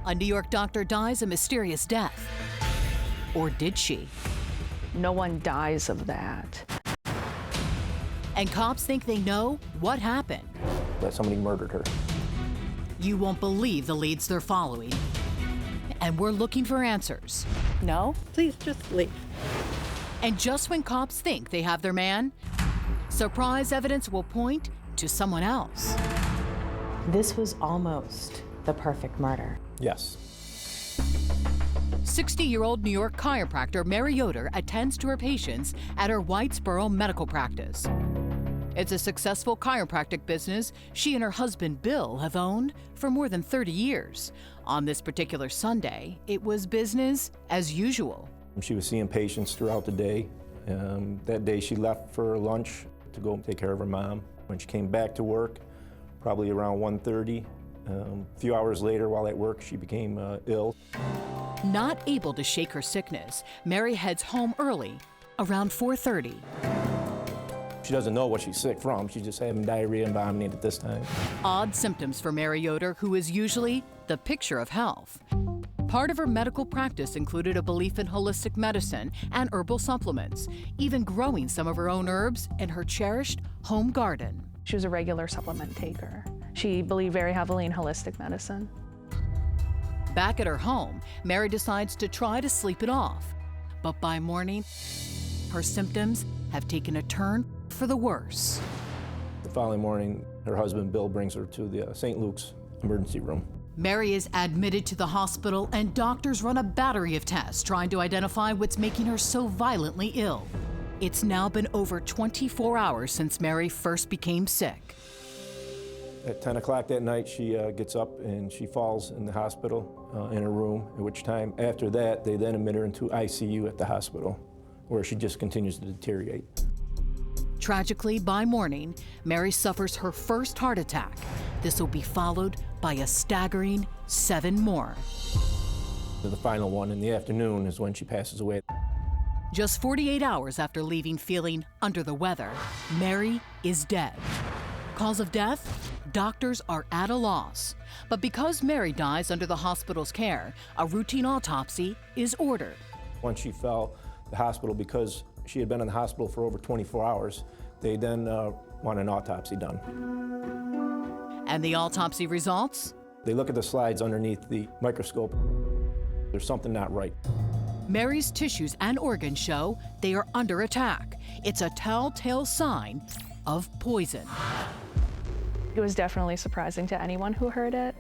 A New York doctor dies a mysterious death. Or did she? No one dies of that. And cops think they know what happened. That somebody murdered her. You won't believe the leads they're following. And we're looking for answers. No? Please just leave. And just when cops think they have their man, surprise evidence will point to someone else. This was almost the perfect murder. Yes. 60-year-old New York chiropractor Mary Yoder attends to her patients at her Whitesboro medical practice. It's a successful chiropractic business she and her husband Bill have owned for more than 30 years. On this particular Sunday, it was business as usual. She was seeing patients throughout the day. That day she left for lunch to go take care of her mom. When she came back to work, probably around 1:30, a few hours later while at work, she became ill. Not able to shake her sickness, Mary heads home early, around 4:30. She doesn't know what she's sick from. She's just having diarrhea and vomiting at this time. Odd symptoms for Mary Yoder, who is usually the picture of health. Part of her medical practice included a belief in holistic medicine and herbal supplements, even growing some of her own herbs in her cherished home garden. She was a regular supplement taker. She believed very heavily in holistic medicine. Back at her home, Mary decides to try to sleep it off. But by morning, her symptoms have taken a turn for the worse. The following morning, her husband Bill brings her to the St. Luke's emergency room. Mary is admitted to the hospital and doctors run a battery of tests trying to identify what's making her so violently ill. It's now been over 24 hours since Mary first became sick. At 10 o'clock that night, she gets up and she falls in the hospital in her room, at which time, after that, they then admit her into ICU at the hospital, where she just continues to deteriorate. Tragically, by morning, Mary suffers her first heart attack. This will be followed by a staggering 7 more. The final one in the afternoon is when she passes away. Just 48 hours after leaving feeling under the weather, Mary is dead. Cause of death? Doctors are at a loss. But because Mary dies under the hospital's care, a routine autopsy is ordered. Once she fell, the hospital, because she had been in the hospital for over 24 hours, they then want an autopsy done. And the autopsy results? They look at the slides underneath the microscope. There's something not right. Mary's tissues and organs show they are under attack. It's a telltale sign of poison. It was definitely surprising to anyone who heard it.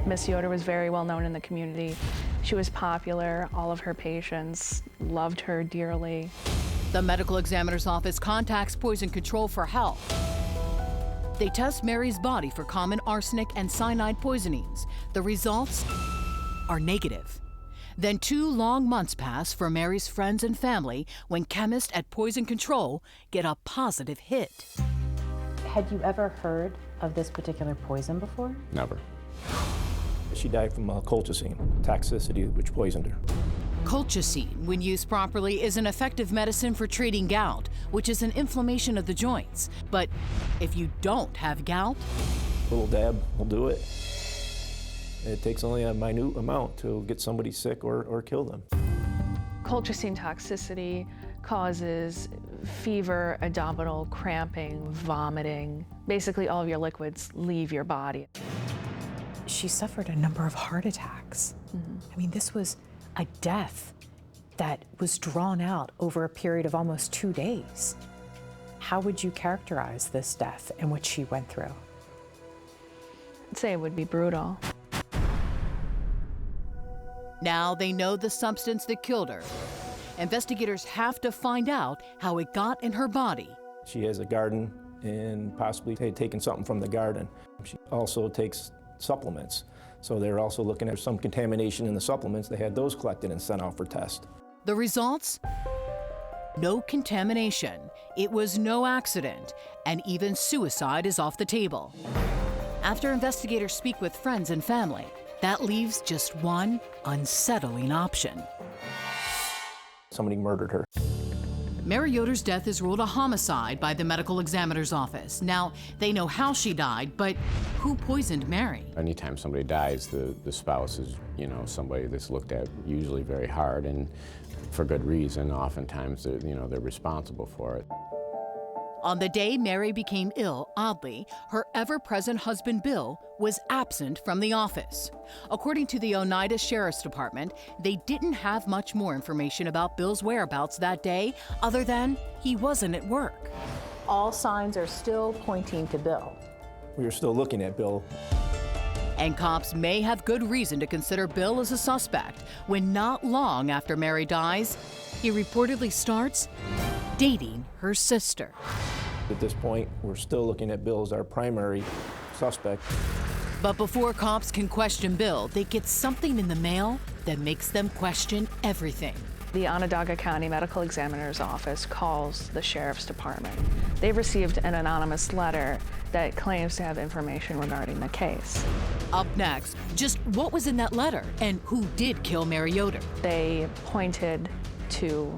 Miss Yoder was very well known in the community. She was popular. All of her patients loved her dearly. The medical examiner's office contacts Poison Control for help. They test Mary's body for common arsenic and cyanide poisonings. The results are negative. Then 2 long months pass for Mary's friends and family when chemists at Poison Control get a positive hit. Had you ever heard of this particular poison before? Never. She died from colchicine toxicity, which poisoned her. Colchicine, when used properly, is an effective medicine for treating gout, which is an inflammation of the joints. But if you don't have gout, A little dab will do it. It takes only a minute amount to get somebody sick or kill them. Colchicine toxicity causes fever, abdominal cramping, vomiting. Basically, all of your liquids leave your body. She suffered a number of heart attacks. I mean, this was a death that was drawn out over a period of almost 2 days. How would you characterize this death and what she went through? I'd say it would be brutal. now they know the substance that killed her. Investigators have to find out how it got in her body. She has a garden and possibly had taken something from the garden. She also takes supplements. So they're also looking at some contamination in the supplements. They had those collected and sent out for test. The results? No contamination. It was no accident, and even suicide is off the table. After investigators speak with friends and family, that leaves just one unsettling option. Somebody murdered her. Mary Yoder's death is ruled a homicide by the medical examiner's office. Now, they know how she died, but who poisoned Mary? Anytime somebody dies, the spouse is, somebody that's looked at usually very hard, and for good reason. Oftentimes, they're responsible for it. On the day Mary became ill, oddly, her ever-present husband, Bill, was absent from the office. According to the Oneida Sheriff's Department, they didn't have much more information about Bill's whereabouts that day, other than he wasn't at work. All signs are still pointing to Bill. We were still looking at Bill. And cops may have good reason to consider Bill as a suspect when not long after Mary dies, he reportedly starts dating her sister. At this point, we're still looking at Bill as our primary suspect. But before cops can question Bill, they get something in the mail that makes them question everything. The Onondaga County Medical Examiner's Office calls the Sheriff's Department. They've received an anonymous letter that claims to have information regarding the case. Up next, just what was in that letter and who did kill Mary Yoder? They pointed to